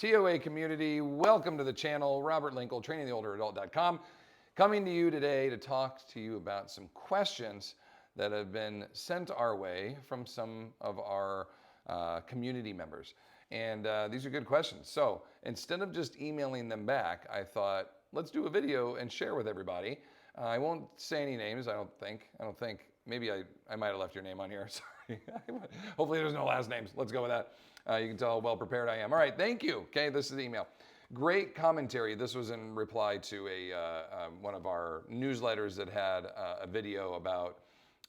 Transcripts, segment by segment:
TOA community, welcome to the channel. Robert Linkle, trainingtheolderadult.com, coming to you today to talk to you about some questions that have been sent our way from some of our community members. And these are good questions. So instead of just emailing them back, I thought, let's do a video and share with everybody. I won't say any names, I don't think. Maybe I might have left your name on here, sorry. Hopefully there's no last names. Let's go with that. You can tell how well prepared I am. All right, thank you. Okay, this is the email. Great commentary. This was in reply to one of our newsletters that had a video about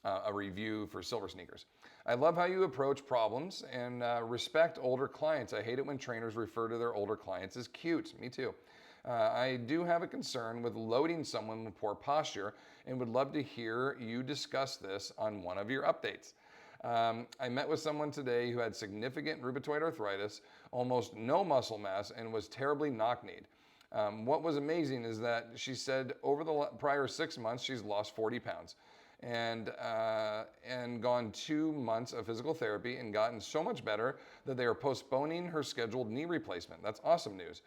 a review for silver sneakers. I love how you approach problems and respect older clients. I hate it when trainers refer to their older clients as cute. Me too. I do have a concern with loading someone with poor posture and would love to hear you discuss this on one of your updates. I met with someone today who had significant rheumatoid arthritis, almost no muscle mass, and was terribly knock-kneed. What was amazing is that she said over the prior 6 months, she's lost 40 pounds and gone 2 months of physical therapy and gotten so much better that they are postponing her scheduled knee replacement. That's awesome news.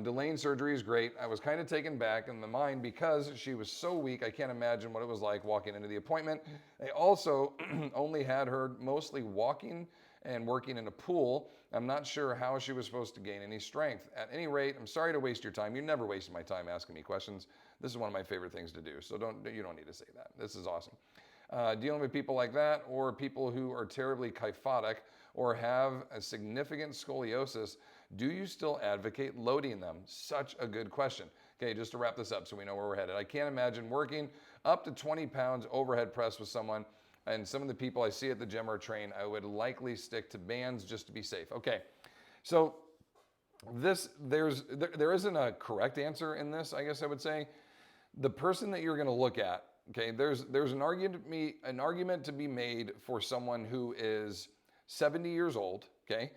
Delaying surgery is great. I was kind of taken back in the mind because she was so weak. I can't imagine what it was like walking into the appointment. They also only had her mostly walking and working in a pool. I'm not sure how she was supposed to gain any strength. At any rate, I'm sorry to waste your time. You never waste my time asking me questions. This is one of my favorite things to do. So you don't need to say that. This is awesome. Dealing with people like that or people who are terribly kyphotic or have a significant scoliosis, do you still advocate loading them? Such a good question. Okay, just to wrap this up so we know where we're headed. I can't imagine working up to 20 pounds overhead press with someone, and some of the people I see at the gym or train, I would likely stick to bands just to be safe. Okay, so there isn't a correct answer in this, I guess I would say. The person that you're gonna look at, okay, there's an argument to be made for someone who is 70 years old, okay,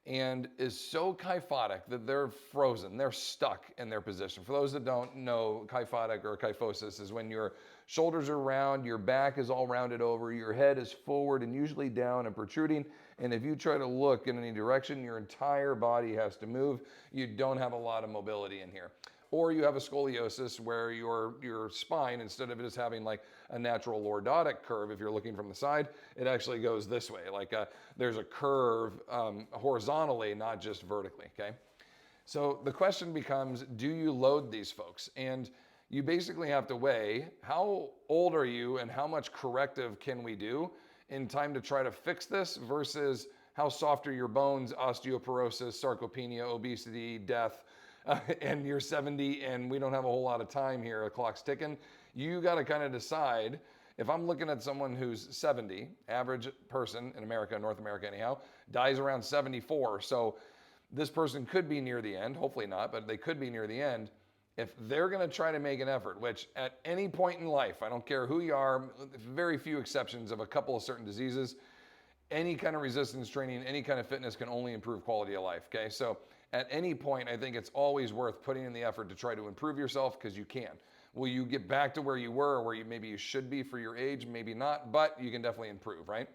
and is so kyphotic that they're frozen, they're stuck in their position. For those that don't know, kyphotic or kyphosis is when your shoulders are round, your back is all rounded over, your head is forward and usually down and protruding, and if you try to look in any direction, your entire body has to move. You don't have a lot of mobility in here. Or you have a scoliosis where your spine, instead of just having like a natural lordotic curve, if you're looking from the side, it actually goes this way. Like there's a curve horizontally, not just vertically, okay? So the question becomes, do you load these folks? And you basically have to weigh how old are you and how much corrective can we do in time to try to fix this versus how soft are your bones, osteoporosis, sarcopenia, obesity, death, and you're 70 and we don't have a whole lot of time here, the clock's ticking. You got to kind of decide, if I'm looking at someone who's 70, average person in America, North America anyhow, dies around 74. So this person could be near the end, hopefully not, but they could be near the end. If they're going to try to make an effort, which at any point in life, I don't care who you are, very few exceptions of a couple of certain diseases, any kind of resistance training, any kind of fitness can only improve quality of life, okay? So at any point, I think it's always worth putting in the effort to try to improve yourself because you can. Will you get back to where you were or where maybe you should be for your age? Maybe not, but you can definitely improve, right?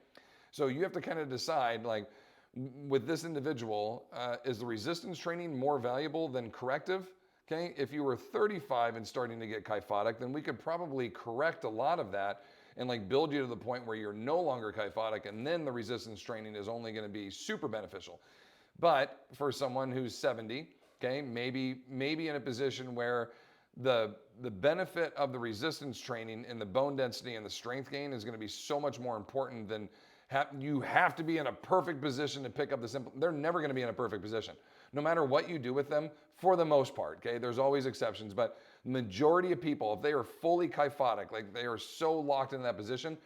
So you have to kind of decide, like, with this individual, is the resistance training more valuable than corrective? Okay, if you were 35 and starting to get kyphotic, then we could probably correct a lot of that and like build you to the point where you're no longer kyphotic, and then the resistance training is only going to be super beneficial. But for someone who's 70, okay, maybe in a position where the benefit of the resistance training and the bone density and the strength gain is going to be so much more important than you have to be in a perfect position to pick up the simple. They're never going to be in a perfect position, no matter what you do with them, for the most part. Okay, there's always exceptions, but majority of people, if they are fully kyphotic, like they are so locked in that position,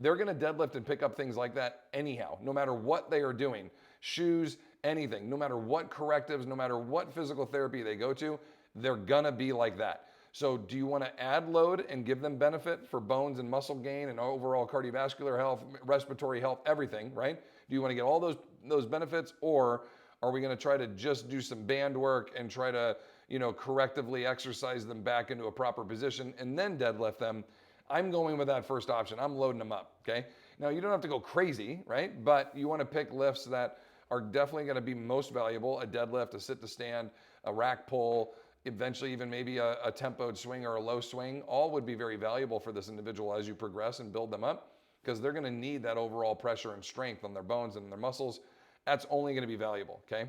they're going to deadlift and pick up things like that anyhow, no matter what they are doing, shoes, anything, no matter what correctives, no matter what physical therapy they go to, they're going to be like that. So do you want to add load and give them benefit for bones and muscle gain and overall cardiovascular health, respiratory health, everything, right? Do you want to get all those benefits, or are we going to try to just do some band work and try to, correctively exercise them back into a proper position and then deadlift them? I'm going with that first option. I'm loading them up, okay? Now, you don't have to go crazy, right? But you want to pick lifts that are definitely going to be most valuable. A deadlift, a sit to stand, a rack pull, eventually even maybe a tempoed swing or a low swing, all would be very valuable for this individual as you progress and build them up, because they're going to need that overall pressure and strength on their bones and their muscles. That's only going to be valuable, okay?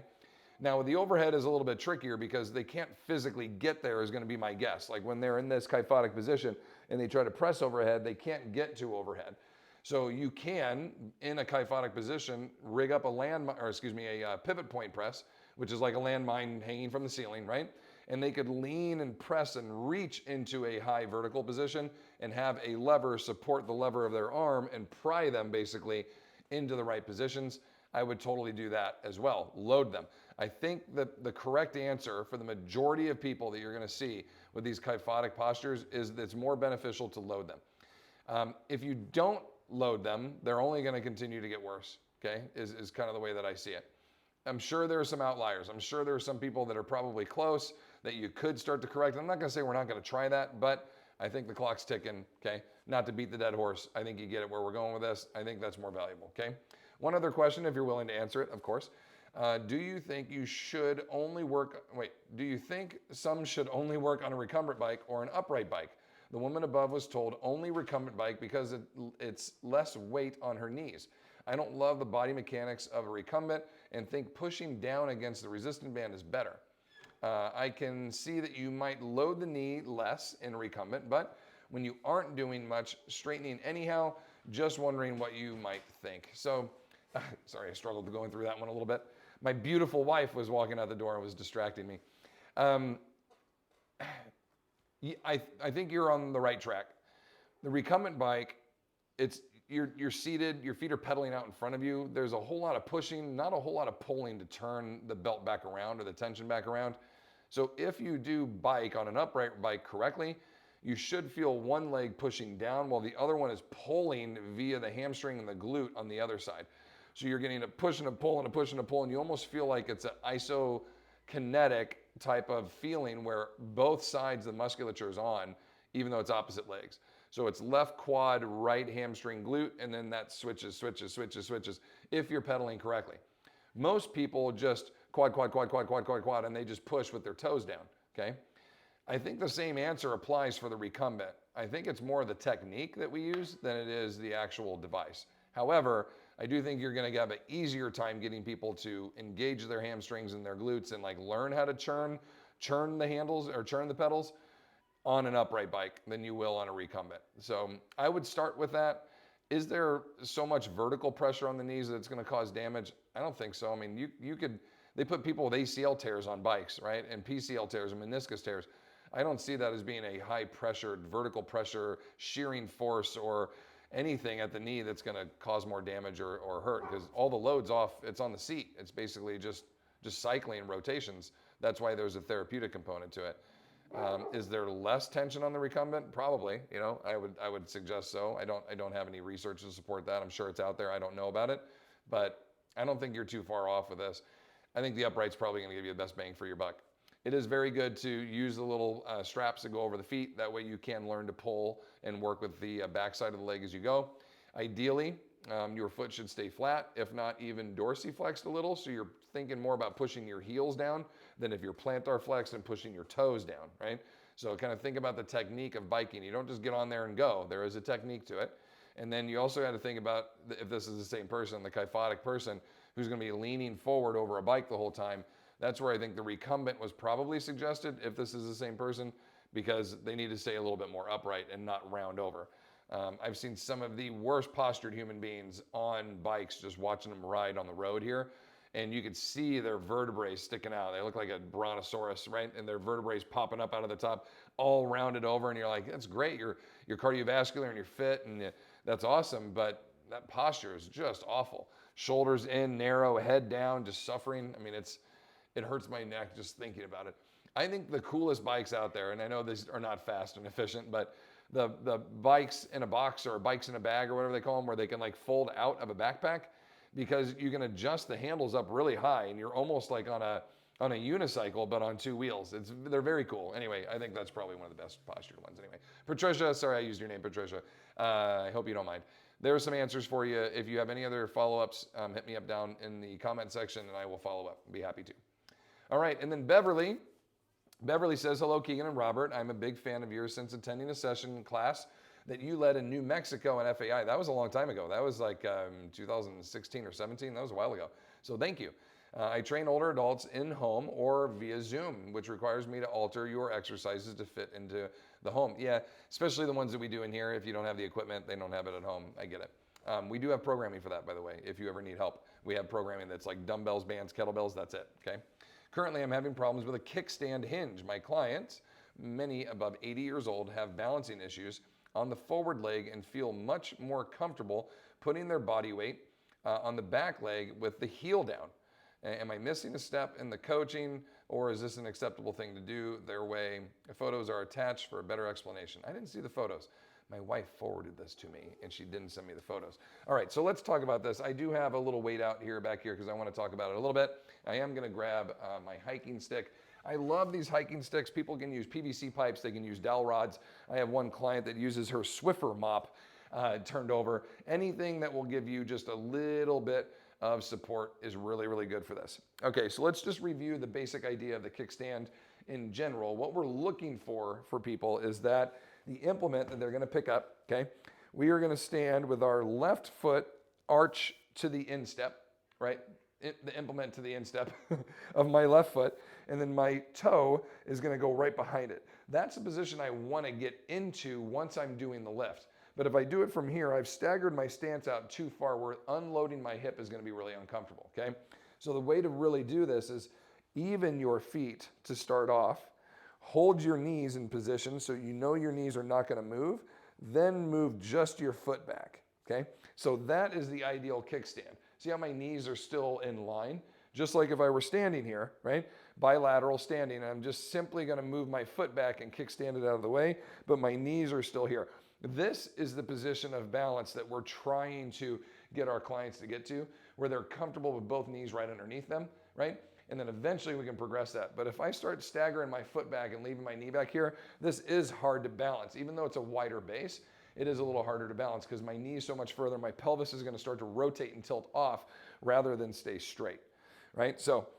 Now, the overhead is a little bit trickier because they can't physically get there, is going to be my guess. Like when they're in this kyphotic position and they try to press overhead, they can't get to overhead. So you can, in a kyphotic position, rig up a pivot point press, which is like a landmine hanging from the ceiling, right? And they could lean and press and reach into a high vertical position and have a lever support the lever of their arm and pry them basically into the right positions. I would totally do that as well. Load them. I think that the correct answer for the majority of people that you're going to see with these kyphotic postures is that it's more beneficial to load them. If you don't load them, they're only going to continue to get worse, okay, is kind of the way that I see it. I'm sure there are some outliers. I'm sure there are some people that are probably close that you could start to correct. I'm not going to say we're not going to try that, but I think the clock's ticking, okay? Not to beat the dead horse. I think you get it where we're going with this. I think that's more valuable, okay? One other question, if you're willing to answer it, of course. Do you think some should only work on a recumbent bike or an upright bike? The woman above was told only recumbent bike because it's less weight on her knees. I don't love the body mechanics of a recumbent and think pushing down against the resistant band is better. I can see that you might load the knee less in recumbent, but when you aren't doing much straightening anyhow, just wondering what you might think. So, sorry, I struggled going through that one a little bit. My beautiful wife was walking out the door and was distracting me. I think you're on the right track. The recumbent bike, you're seated, your feet are pedaling out in front of you. There's a whole lot of pushing, not a whole lot of pulling to turn the belt back around or the tension back around. So if you do bike on an upright bike correctly, you should feel one leg pushing down while the other one is pulling via the hamstring and the glute on the other side. So you're getting a push and a pull and a push and a pull, and you almost feel like it's an isokinetic type of feeling where both sides of the musculature is on, even though it's opposite legs. So it's left quad, right hamstring, glute, and then that switches if you're pedaling correctly. Most people just quad, and they just push with their toes down, okay? I think the same answer applies for the recumbent. I think it's more the technique that we use than it is the actual device. However, I do think you're going to have an easier time getting people to engage their hamstrings and their glutes and like learn how to churn the handles or churn the pedals on an upright bike than you will on a recumbent. So I would start with that. Is there so much vertical pressure on the knees that it's going to cause damage? I don't think so. I mean, they put people with ACL tears on bikes, right? And PCL tears and meniscus tears. I don't see that as being a high pressured, vertical pressure, shearing force or anything at the knee that's going to cause more damage or hurt, because all the load's off, it's on the seat. It's basically just cycling rotations. That's why there's a therapeutic component to it. Is there less tension on the recumbent? Probably. You know, I would suggest so. I don't have any research to support that. I'm sure it's out there. I don't know about it, but I don't think you're too far off with this. I think the upright's probably going to give you the best bang for your buck. It is very good to use the little straps that go over the feet. That way you can learn to pull and work with the backside of the leg as you go. Ideally, your foot should stay flat, if not even dorsiflexed a little. So you're thinking more about pushing your heels down than if you're plantar flexed and pushing your toes down, right? So kind of think about the technique of biking. You don't just get on there and go. There is a technique to it. And then you also got to think about, if this is the same person, the kyphotic person who's going to be leaning forward over a bike the whole time. That's where I think the recumbent was probably suggested, if this is the same person, because they need to stay a little bit more upright and not round over. I've seen some of the worst postured human beings on bikes, just watching them ride on the road here, and you could see their vertebrae sticking out. They look like a brontosaurus, right? And their vertebrae popping up out of the top, all rounded over, and you're like, that's great. You're cardiovascular and you're fit, and that's awesome, but that posture is just awful. Shoulders in, narrow, head down, just suffering. I mean, it hurts my neck just thinking about it. I think the coolest bikes out there, and I know these are not fast and efficient, but the bikes in a box or bikes in a bag or whatever they call them, where they can like fold out of a backpack, because you can adjust the handles up really high and you're almost like on a unicycle, but on two wheels. They're very cool. Anyway, I think that's probably one of the best postured ones anyway. Patricia, sorry I used your name, Patricia. I hope you don't mind. there are some answers for you. If you have any other follow-ups, hit me up down in the comment section and I will follow up. Be happy to. All right, and then Beverly says, hello, Keegan and Robert. I'm a big fan of yours since attending a session class that you led in New Mexico and FAI. That was a long time ago. That was like 2016 or 17. That was a while ago. So thank you. I train older adults in home or via Zoom, which requires me to alter your exercises to fit into the home. Yeah, especially the ones that we do in here. If you don't have the equipment, they don't have it at home. I get it. We do have programming for that, by the way, if you ever need help. We have programming that's like dumbbells, bands, kettlebells, that's it, okay? Currently, I'm having problems with a kickstand hinge. My clients, many above 80 years old, have balancing issues on the forward leg and feel much more comfortable putting their body weight on the back leg with the heel down. Am I missing a step in the coaching, or is this an acceptable thing to do their way? The photos are attached for a better explanation. I didn't see the photos. My wife forwarded this to me, and she didn't send me the photos. All right, so let's talk about this. I do have a little weight out here back here because I want to talk about it a little bit. I am going to grab my hiking stick. I love these hiking sticks. People can use PVC pipes. They can use dowel rods. I have one client that uses her Swiffer mop turned over. Anything that will give you just a little bit of support is really, really good for this. Okay, so let's just review the basic idea of the kickstand in general. What we're looking for people is that the implement that they're gonna pick up, okay, we are gonna stand with our left foot arch to the instep, right? The implement to the instep of my left foot, and then my toe is gonna go right behind it. That's the position I wanna get into once I'm doing the lift. But if I do it from here, I've staggered my stance out too far where unloading my hip is gonna be really uncomfortable, okay? So the way to really do this is even your feet to start off, hold your knees in position so you know your knees are not gonna move, then move just your foot back, okay? So that is the ideal kickstand. See how my knees are still in line? Just like if I were standing here, right? Bilateral standing, and I'm just simply gonna move my foot back and kickstand it out of the way, but my knees are still here. This is the position of balance that we're trying to get our clients to get to, where they're comfortable with both knees right underneath them, right? And then eventually we can progress that. But if I start staggering my foot back and leaving my knee back here, this is hard to balance. Even though it's a wider base, it is a little harder to balance because my knee is so much further, my pelvis is gonna start to rotate and tilt off rather than stay straight, right? So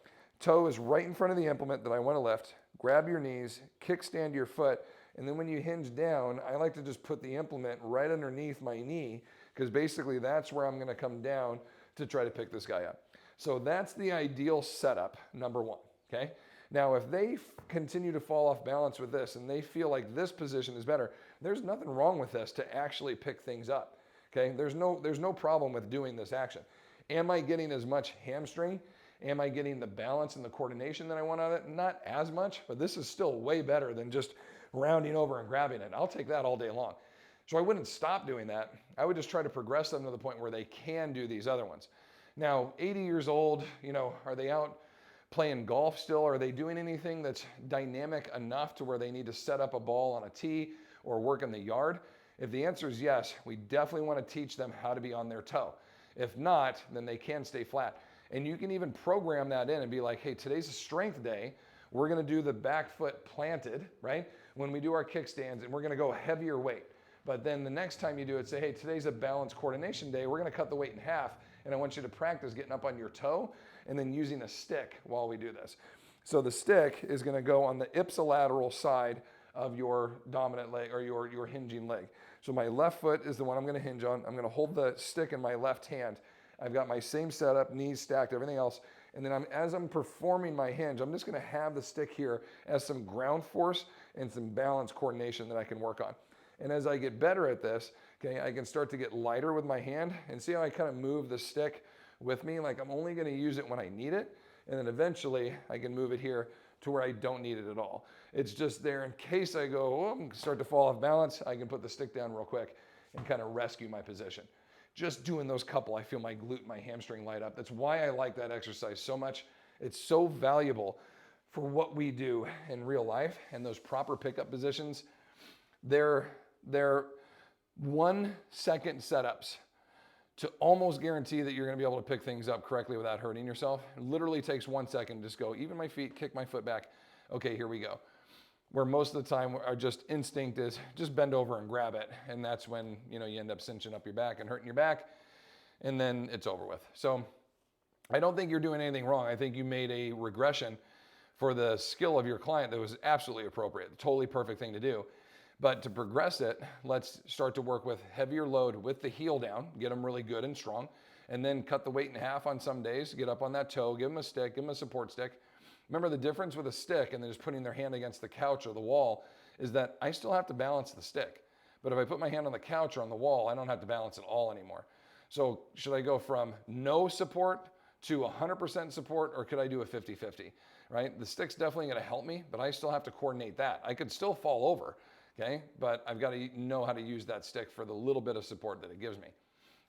toe is right in front of the implement that I wanna lift. Grab your knees, kickstand your foot, and then when you hinge down, I like to just put the implement right underneath my knee because basically that's where I'm gonna come down to try to pick this guy up. So that's the ideal setup, number one, okay? Now, if they continue to fall off balance with this and they feel like this position is better, there's nothing wrong with this to actually pick things up, okay? There's no problem with doing this action. Am I getting as much hamstring? Am I getting the balance and the coordination that I want out of it? Not as much, but this is still way better than just rounding over and grabbing it. I'll take that all day long. So I wouldn't stop doing that. I would just try to progress them to the point where they can do these other ones. Now, 80 years old, you know, are they out playing golf still? Are they doing anything that's dynamic enough to where they need to set up a ball on a tee or work in the yard? If the answer is yes, we definitely want to teach them how to be on their toe. If not, then they can stay flat. And you can even program that in and be like, hey, today's a strength day. We're gonna do the back foot planted, right? When we do our kickstands, and we're gonna go heavier weight. But then the next time you do it, say, hey, today's a balance coordination day. We're gonna cut the weight in half, and I want you to practice getting up on your toe and then using a stick while we do this. So the stick is gonna go on the ipsilateral side of your dominant leg or your hinging leg. So my left foot is the one I'm gonna hinge on. I'm gonna hold the stick in my left hand. I've got my same setup, knees stacked, everything else. And then as I'm performing my hinge, I'm just gonna have the stick here as some ground force and some balance coordination that I can work on. And as I get better at this, okay, I can start to get lighter with my hand and see how I kind of move the stick with me. Like I'm only gonna use it when I need it. And then eventually I can move it here to where I don't need it at all. It's just there in case I go, start to fall off balance, I can put the stick down real quick and kind of rescue my position. Just doing those couple, I feel my glute, my hamstring light up. That's why I like that exercise so much. It's so valuable for what we do in real life, and those proper pickup positions. They're 1 second setups to almost guarantee that you're gonna be able to pick things up correctly without hurting yourself. It literally takes 1 second. Just go, even my feet, kick my foot back. Okay, here we go. where most of the time our just instinct is just bend over and grab it. And that's when, you end up cinching up your back and hurting your back, and then it's over with. So I don't think you're doing anything wrong. I think you made a regression for the skill of your client that was absolutely appropriate, totally perfect thing to do. But to progress it, let's start to work with heavier load with the heel down, get them really good and strong, and then cut the weight in half on some days, get up on that toe, give them a stick, give them a support stick. Remember, the difference with a stick and then just putting their hand against the couch or the wall is that I still have to balance the stick. But if I put my hand on the couch or on the wall, I don't have to balance at all anymore. So should I go from no support to 100% support, or could I do a 50-50, right? The stick's definitely going to help me, but I still have to coordinate that. I could still fall over, okay? But I've got to know how to use that stick for the little bit of support that it gives me.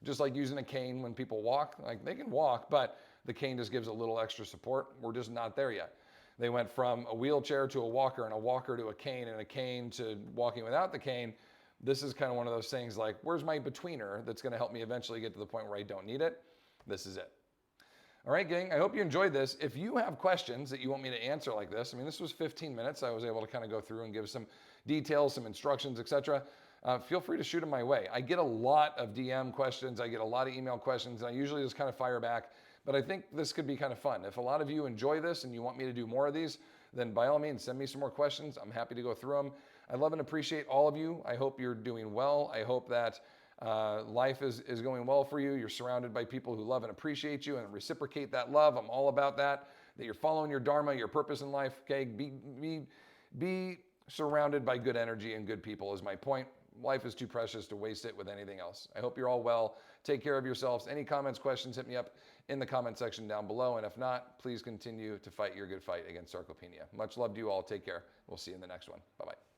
Just like using a cane when people walk, like they can walk, but the cane just gives a little extra support. We're just not there yet. They went from a wheelchair to a walker, and a walker to a cane, and a cane to walking without the cane. This is kind of one of those things like, where's my betweener that's going to help me eventually get to the point where I don't need it? This is it. All right, gang, I hope you enjoyed this. If you have questions that you want me to answer like this, I mean, this was 15 minutes. I was able to kind of go through and give some details, some instructions, etc. Feel free to shoot them my way. I get a lot of DM questions. I get a lot of email questions, and I usually just kind of fire back. But I think this could be kind of fun. If a lot of you enjoy this and you want me to do more of these, then by all means, send me some more questions. I'm happy to go through them. I love and appreciate all of you. I hope you're doing well. I hope that life is going well for you. You're surrounded by people who love and appreciate you and reciprocate that love. I'm all about that. That you're following your dharma, your purpose in life. Okay, be surrounded by good energy and good people is my point. Life is too precious to waste it with anything else. I hope you're all well. Take care of yourselves. Any comments, questions, hit me up in the comment section down below. And if not, please continue to fight your good fight against sarcopenia. Much love to you all. Take care. We'll see you in the next one. Bye-bye.